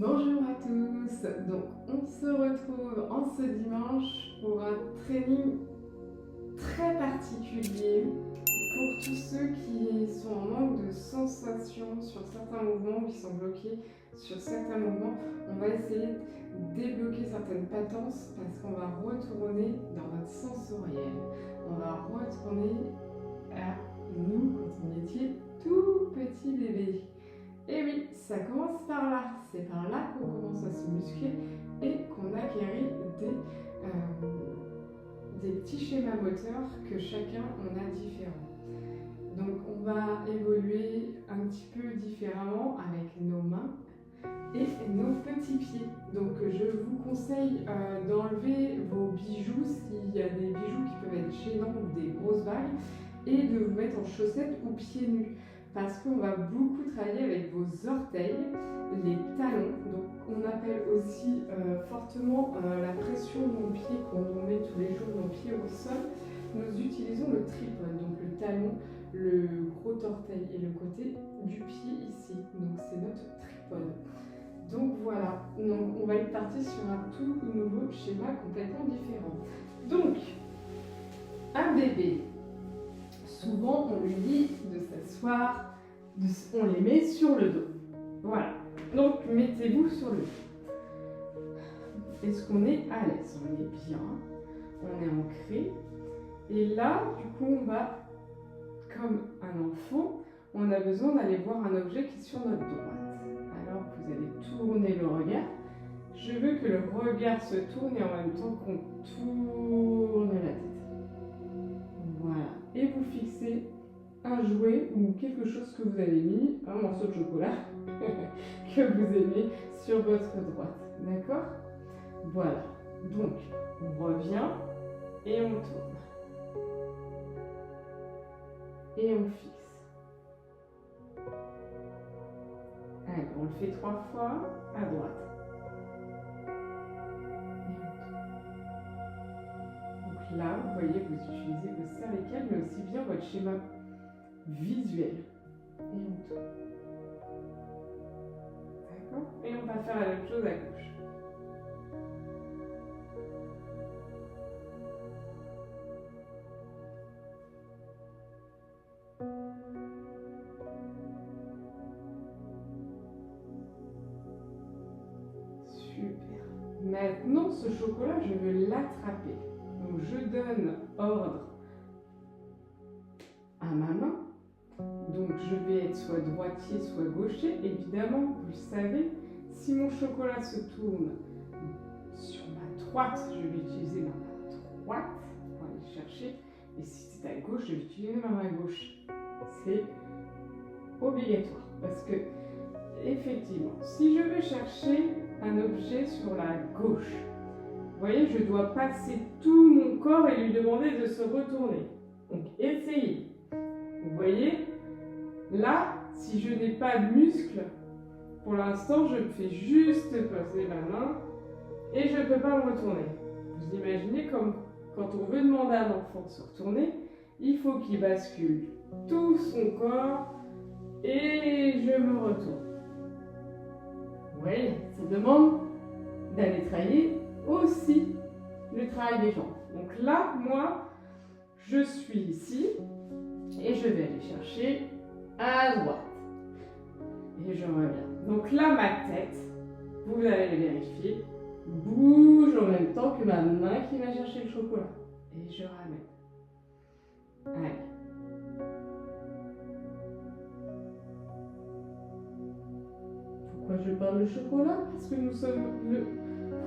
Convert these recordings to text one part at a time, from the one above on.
Bonjour à tous, donc on se retrouve en ce dimanche pour un training très particulier pour tous ceux qui sont en manque de sensations sur certains mouvements, qui sont bloqués sur certains mouvements. On va essayer de débloquer certaines patences parce qu'on va retourner dans notre sensoriel. On va retourner à nous quand on était tout petit bébé. Et oui, ça commence par là. C'est par là qu'on commence à se muscler et qu'on acquérit des petits schémas moteurs que chacun en a différents. Donc on va évoluer un petit peu différemment avec nos mains et nos petits pieds. Donc je vous conseille d'enlever vos bijoux s'il y a des bijoux qui peuvent être gênants ou des grosses bagues et de vous mettre en chaussettes ou pieds nus. Parce qu'on va beaucoup travailler avec vos orteils, les talons. Donc on appelle aussi fortement la pression de mon pied quand on met tous les jours mon pied au sol. Nous utilisons le tripode, donc le talon, le gros orteil et le côté du pied ici. Donc c'est notre tripode. Donc voilà, donc on va être parti sur un tout nouveau schéma complètement différent. Donc, un bébé, souvent on lui dit de s'asseoir, on les met sur le dos. Voilà, donc mettez-vous sur le dos. Est-ce qu'on est à l'aise? On est bien, on est ancré. Et là, du coup, on va, comme un enfant, on a besoin d'aller voir un objet qui est sur notre droite. Alors vous allez tourner le regard. Je veux que le regard se tourne et en même temps qu'on tourne la tête. Voilà. Et vous fixez un jouet ou quelque chose que vous avez mis, un morceau de chocolat que vous aimez sur votre droite. D'accord? Voilà. Donc, on revient et on tourne. Et on fixe. Allez, on le fait 3 fois à droite. Donc là, vous voyez, vous utilisez vos cervicales, mais aussi bien votre schéma visuel. Et on tourne. D'accord? Et on va faire la même chose à gauche. Super. Maintenant, ce chocolat, je veux l'attraper. Donc, je donne ordre à ma main. Donc, je vais être soit droitier, soit gaucher. Évidemment, vous le savez, si mon chocolat se tourne sur ma droite, je vais utiliser ma main droite pour aller chercher. Et si c'est à gauche, je vais utiliser ma main gauche. C'est obligatoire. Parce que, effectivement, si je veux chercher un objet sur la gauche, vous voyez, je dois passer tout mon corps et lui demander de se retourner. Donc, essayez. Vous voyez, là, si je n'ai pas de muscle, pour l'instant, je me fais juste passer ma main et je ne peux pas me retourner. Vous imaginez comme quand on veut demander à un enfant de se retourner, il faut qu'il bascule tout son corps et je me retourne. Vous voyez, ça demande d'aller travailler aussi le travail des jambes. Donc là, moi, je suis ici et je vais aller chercher à droite. Et je reviens. Donc là, ma tête, vous allez vérifier, bouge en même temps que ma main qui va chercher le chocolat. Et je ramène. Allez. Pourquoi je parle de chocolat? Parce que nous sommes le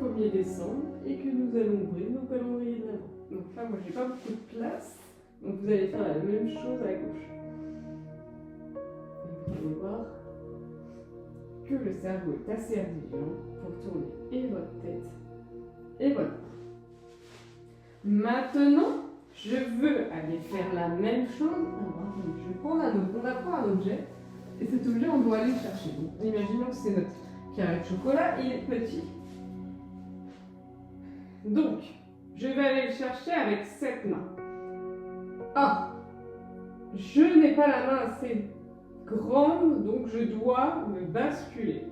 1er décembre et que nous allons ouvrir nos calendriers de l'Avent. Donc là, moi, j'ai pas beaucoup de place. Donc vous allez faire la même chose à gauche. Et vous allez voir que le cerveau est assez intelligent pour tourner et votre tête et votre main. Maintenant, je veux aller faire la même chose. Alors, je vais prendre on va prendre un objet et cet objet, on doit aller le chercher. Donc, imaginons que c'est notre carré de chocolat, il est petit. Donc, je vais aller le chercher avec cette main. Je n'ai pas la main assez grande, donc je dois me basculer.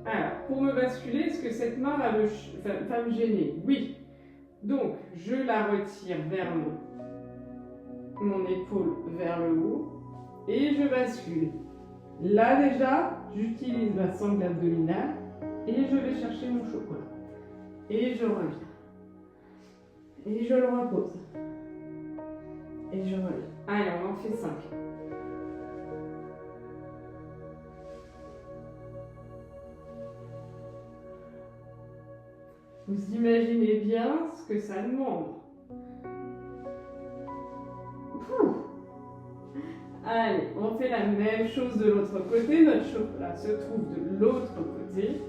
Alors, pour me basculer, est-ce que cette main va me gêner? Oui. Donc, je la retire vers mon épaule vers le haut et je bascule. Là déjà, j'utilise ma sangle abdominale et je vais chercher mon chocolat. Et je reviens. Et je le repose. Et je reviens. Allez, on en fait 5. Vous imaginez bien ce que ça demande. Allez, on fait la même chose de l'autre côté. Notre chocolat se trouve de l'autre côté.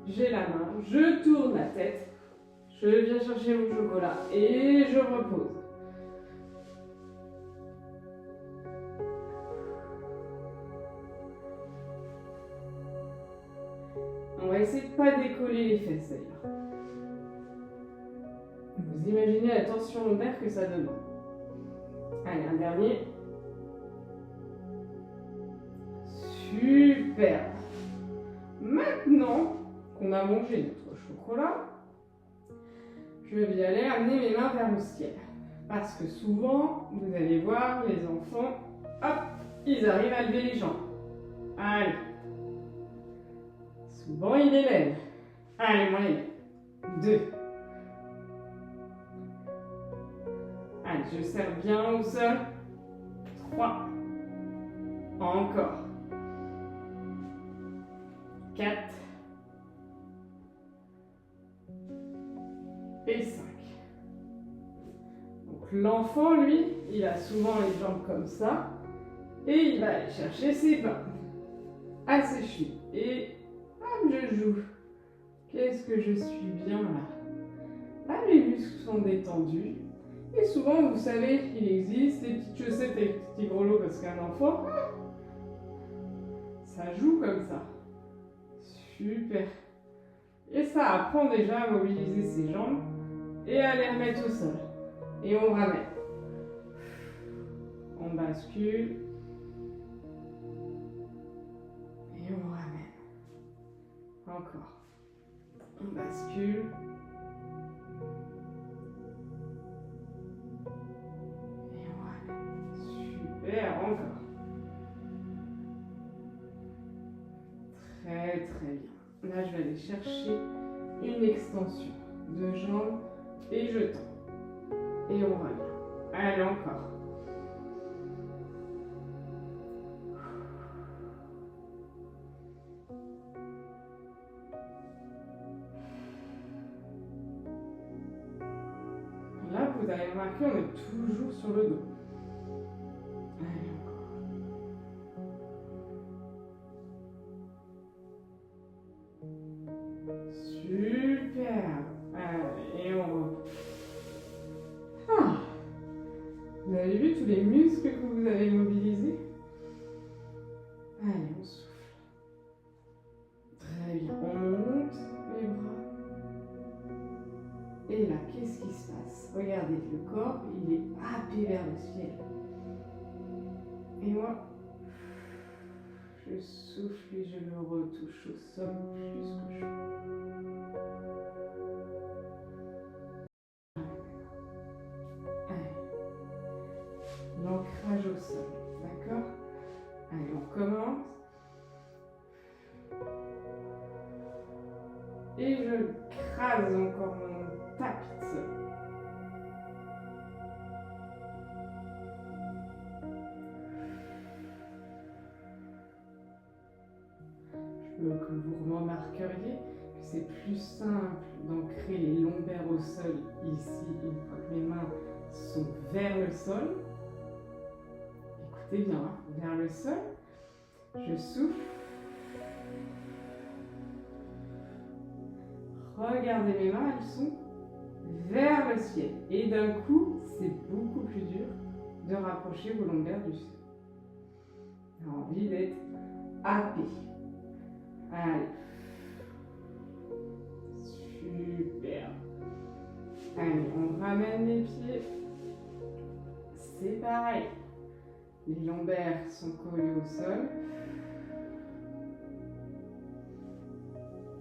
J'ai la main, je tourne la tête, je viens chercher mon chocolat et je repose. On va essayer de ne pas décoller les fesses d'ailleurs. Vous imaginez la tension lombaire que ça demande. Allez, un dernier. Super. Maintenant qu'on a mangé notre chocolat, je vais aller amener mes mains vers le ciel. Parce que souvent, vous allez voir les enfants, hop, ils arrivent à lever les jambes. Allez. Souvent, ils les lèvent. Allez, moi, les lève. 2. Allez, je serre bien au sol. 3. Encore. 4. Et 5. Donc l'enfant, lui, il a souvent les jambes comme ça. Et il va aller chercher ses mains à ses chevilles. Et hop, je joue. Qu'est-ce que je suis bien là. Là, mes muscles sont détendus. Et souvent, vous savez qu'il existe des petites chaussettes avec des petits grelots parce qu'un enfant, ça joue comme ça. Super. Et ça apprend déjà à mobiliser ses jambes et à les remettre au sol. Et on ramène. On bascule. Et on ramène. Encore. On bascule. Et on ramène. Super, encore. Très très bien. Là, je vais aller chercher une extension de jambes et je tends. Et on revient. Allez, encore. Là, vous avez remarqué, on est toujours sur le dos. Allez, encore. Super. Allez, et on repose. Vous avez vu tous les muscles que vous avez mobilisés? Allez, on souffle. Très bien. On monte les bras. Et là, qu'est-ce qui se passe? Regardez, le corps, il est happé vers le ciel. Et moi, je souffle et je me retouche au sol jusqu'au cheveu. L'ancrage au sol, d'accord? Allez, on commence. Et je crase encore mon tapis de sol. Je veux que vous remarqueriez que c'est plus simple d'ancrer les lombaires au sol ici, une fois que mes mains sont vers le sol. Écoutez bien, hein, vers le sol. Je souffle. Regardez mes mains, elles sont vers le ciel. Et d'un coup, c'est beaucoup plus dur de rapprocher vos lombaires du sol. J'ai envie d'être happé. Allez. Super. Allez, on ramène les pieds. C'est pareil. Les lombaires sont collés au sol.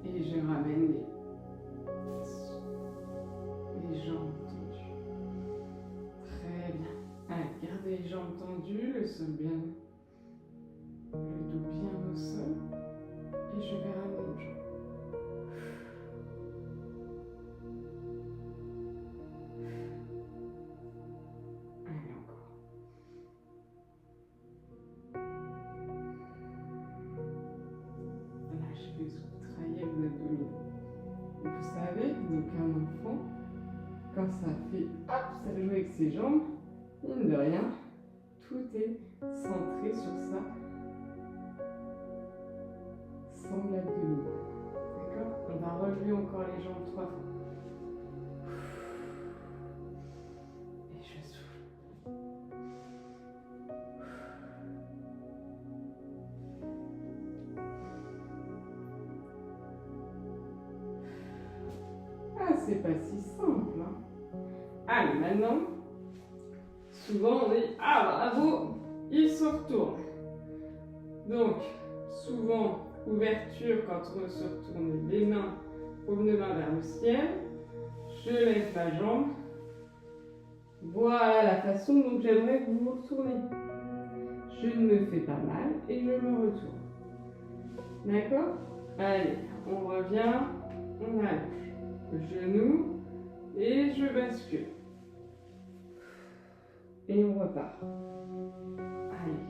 Et je ramène les jambes tendues. Très bien. Allez, gardez les jambes tendues, le sol bien, le dos bien au sol. Et je vais ramener une jambe. Allez, encore. Là, je vais vous travailler vos abdominaux. Vous savez, donc un enfant, quand ça fait hop, ça joue avec ses jambes, mine de rien, tout est centré sur ça. Sangle abdominale. D'accord? On va relever encore les jambes 3 fois. Et je souffle. Ah, c'est pas si simple, hein? Allez, maintenant, souvent on dit ah bravo, il se retourne. Donc, souvent, ouverture quand on se retourne, les mains, paume de main vers le ciel. Je lève ma jambe. Voilà la façon dont j'aimerais que vous vous retournez. Je ne me fais pas mal et je me retourne. D'accord? Allez, on revient, on allonge. Le genou et je bascule. Et on repart. Allez.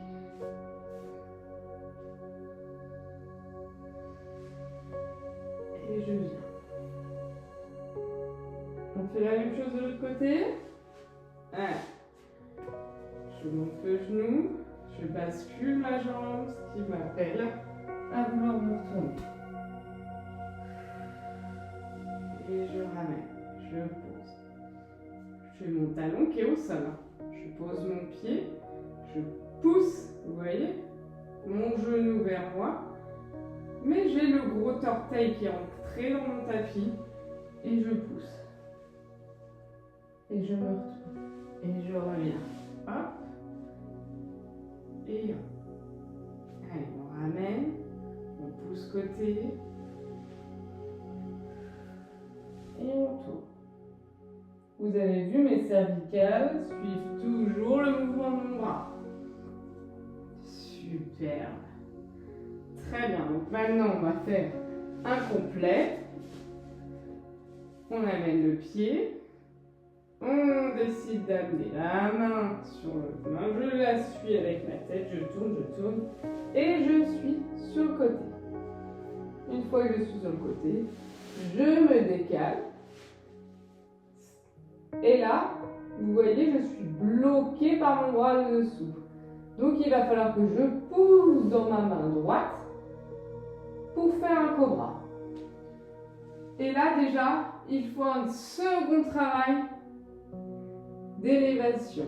Et je viens. On fait la même chose de l'autre côté. Allez. Je monte le genou, je bascule ma jambe, ce qui m'appelle à vouloir me retourner. Et je ramène, je pose. Je fais mon talon qui est au sol. Je pose mon pied, je pousse, vous voyez, mon genou vers moi, mais j'ai le gros orteil qui est entré dans mon tapis et je pousse. Et je me retourne. Et je reviens. Hop. Et hop. Allez, on ramène, on pousse côté. Et on tourne. Vous avez vu, mes cervicales suivent toujours le mouvement de mon bras. Super. Très bien. Donc maintenant, on va faire un complet. On amène le pied. On décide d'amener la main sur le main. Je la suis avec ma tête. Je tourne. Et je suis sur le côté. Une fois que je suis sur le côté, je me décale. Et là, vous voyez, je suis bloquée par mon bras de dessous. Donc il va falloir que je pousse dans ma main droite pour faire un cobra. Et là déjà, il faut un second travail d'élévation.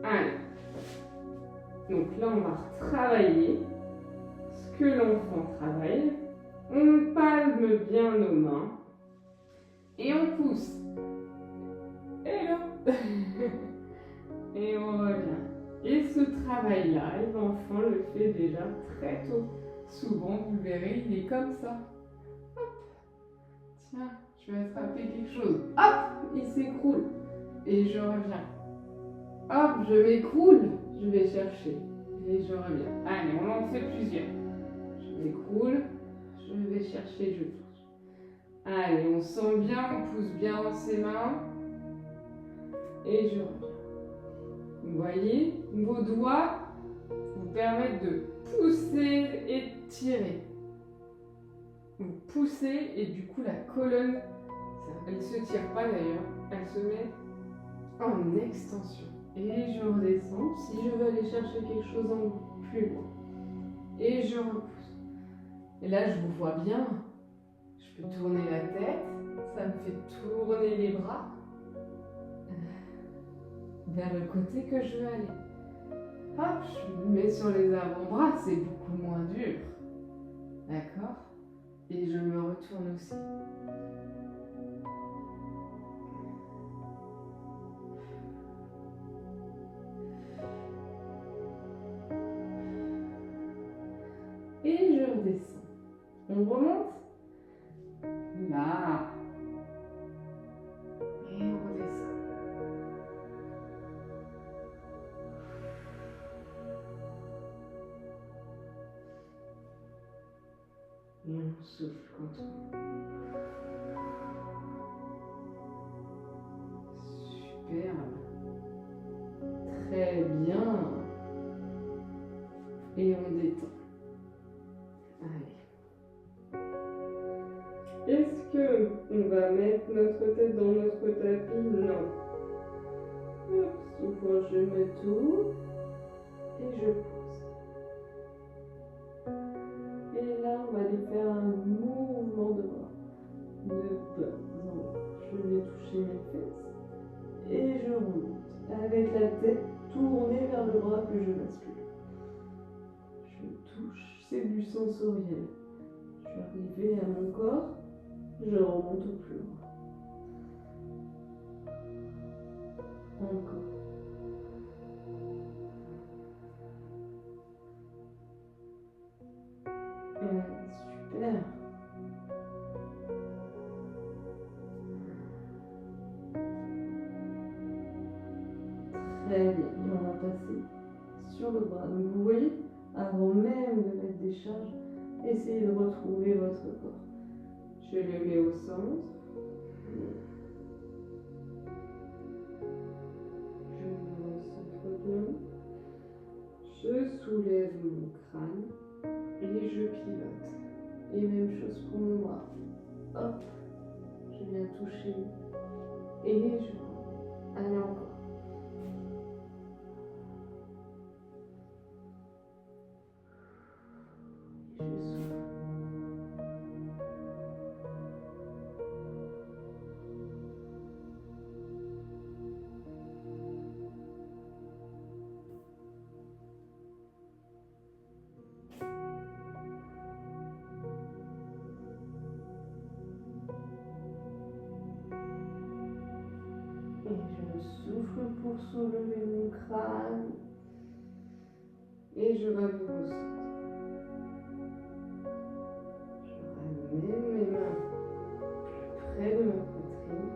Allez. Donc là, on va retravailler ce que l'enfant travaille. On palme bien nos mains et on pousse. Et là, et on revient. Et ce travail-là, l'enfant le fait déjà très tôt. Souvent, vous verrez, il est comme ça. Hop. Tiens, je vais attraper quelque chose. Hop, il s'écroule. Et je reviens. Hop, je m'écroule. Je vais chercher. Et je reviens. Allez, on en fait plusieurs. Je m'écroule. Je vais chercher, je touche. Allez, on sent bien, on pousse bien dans ses mains. Et je reviens. Vous voyez, vos doigts vous permettent de pousser et tirer. Vous poussez et du coup la colonne, elle ne se tire pas d'ailleurs, elle se met en extension. Et je redescends si je veux aller chercher quelque chose en plus loin. Et je repousse. Et là je vous vois bien, je peux tourner la tête, ça me fait tourner les bras vers le côté que je veux aller. Hop, je me mets sur les avant-bras, c'est beaucoup moins dur. D'accord? Et je me retourne aussi. Et je redescends. On remonte. Là. Et on redescend. Et on souffle contre nous. Super. Très bien. Et on détend. Allez. Est-ce que on va mettre notre tête dans notre tapis? Non. Hop, souffle, je mets tout. Et je pose. Et là, on va aller faire un mouvement de bras. Je vais toucher mes fesses. Et je remonte. Avec la tête tournée vers le bras que je bascule. Je touche, c'est du sensoriel. Je suis arrivée à mon corps, je remonte au plus loin. Encore. Super. Très bien. Et on va passer sur le bras. Donc vous voyez, avant même de mettre des charges, essayez de retrouver votre corps. Je le mets au centre. Je me recentre bien. Je soulève mon crâne et je pivote. Et même chose pour mon bras. Hop, je viens toucher et je rentre. Allez encore. Je souffle. Et je souffle pour soulever mon crâne. Et je ramène au centre. Je ramène mes mains plus près de ma poitrine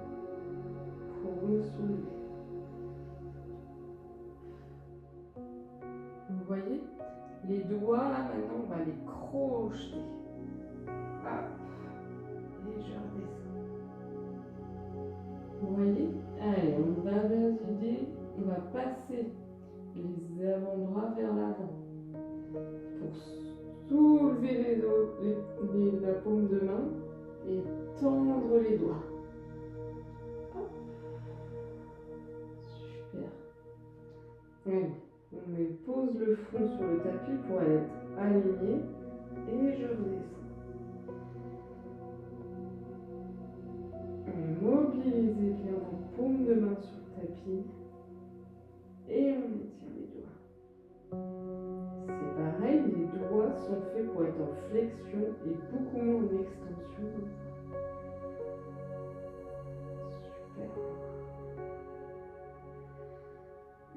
pour me soulever. Vous voyez, les doigts là maintenant, on va les crocheter. Hop. Et je redescends. Vous voyez? Allez, on va valider, on va passer les avant-bras vers l'avant pour soulever la paume de main et tendre les doigts. Hop. Super. Allez, on pose le front sur le tapis pour être aligné et je redescends. Mobilisez bien vos paumes de main sur le tapis et on étire les doigts. C'est pareil, les doigts sont faits pour être en flexion et beaucoup moins en extension. Super.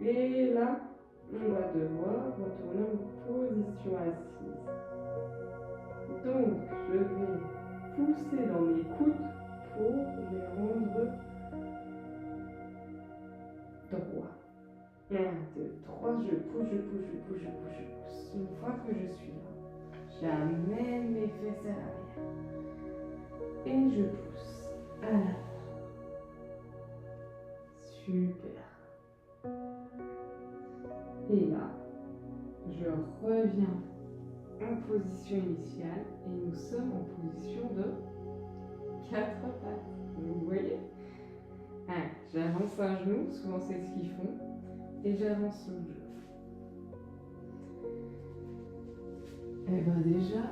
Et là, on va devoir retourner en position assise. Donc, je vais pousser dans mes coudes pour les rendre droits. 1, 2, 3, je pousse. Une fois que je suis là, j'amène mes fesses à l'arrière. Et je pousse à l'avant. Super. Et là, je reviens en position initiale et nous sommes en position de 4 pattes. Vous voyez? Allez, j'avance un genou, souvent c'est ce qu'ils font, et j'avance l'autre genou. Et bien déjà,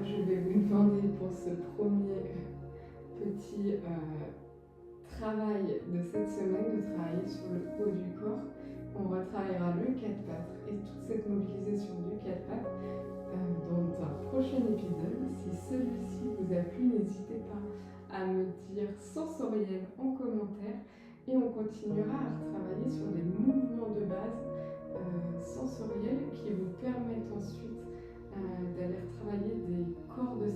je vais vous demander pour ce premier petit travail de cette semaine de travailler sur le haut du corps. On retravaillera le 4 pattes et toute cette mobilisation du 4 pattes dans un prochain épisode. Si celui-ci vous a plu, n'hésitez pas à me dire sensoriel en commentaire et on continuera à retravailler sur des mouvements de base sensoriels qui vous permettent ensuite d'aller retravailler des corps de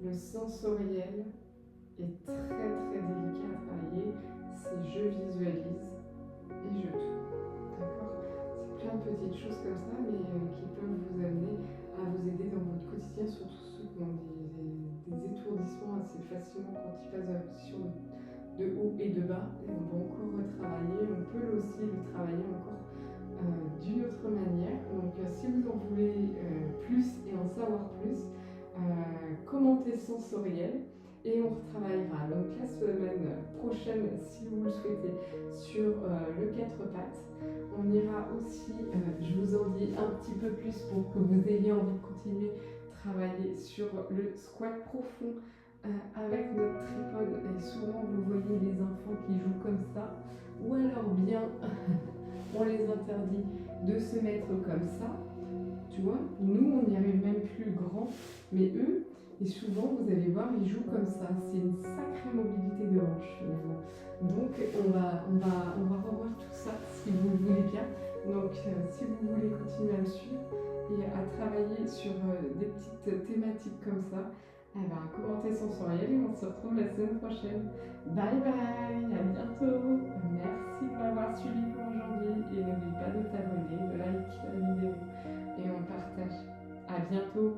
Le sensoriel est très délicat à travailler. C'est je visualise et je tourne. D'accord? C'est plein de petites choses comme ça, mais qui peuvent vous amener à vous aider dans votre quotidien, surtout ceux qui ont des étourdissements assez facilement quand ils passent de la position de haut et de bas. Et on peut encore retravailler, on peut aussi le travailler encore d'une autre manière. Donc si vous en voulez plus et en savoir plus, commentez sensoriel et on retravaillera donc la semaine prochaine, si vous le souhaitez, sur le 4 pattes. On ira aussi, je vous en dis un petit peu plus pour que vous ayez envie de continuer à travailler sur le squat profond avec notre tripode. Et souvent vous voyez les enfants qui jouent comme ça, ou alors bien on les interdit de se mettre comme ça. Tu vois, nous on y arrive même plus grand, mais eux, et souvent vous allez voir, ils jouent comme ça. C'est une sacrée mobilité de hanche finalement. Donc on va revoir tout ça si vous le voulez bien. Donc si vous voulez continuer à me suivre et à travailler sur des petites thématiques comme ça, eh ben, commentez sensoriel et on se retrouve la semaine prochaine. Bye bye, à bientôt. Merci de m'avoir suivi pour aujourd'hui et n'oublie pas de t'abonner, de liker la vidéo et on partage. À bientôt.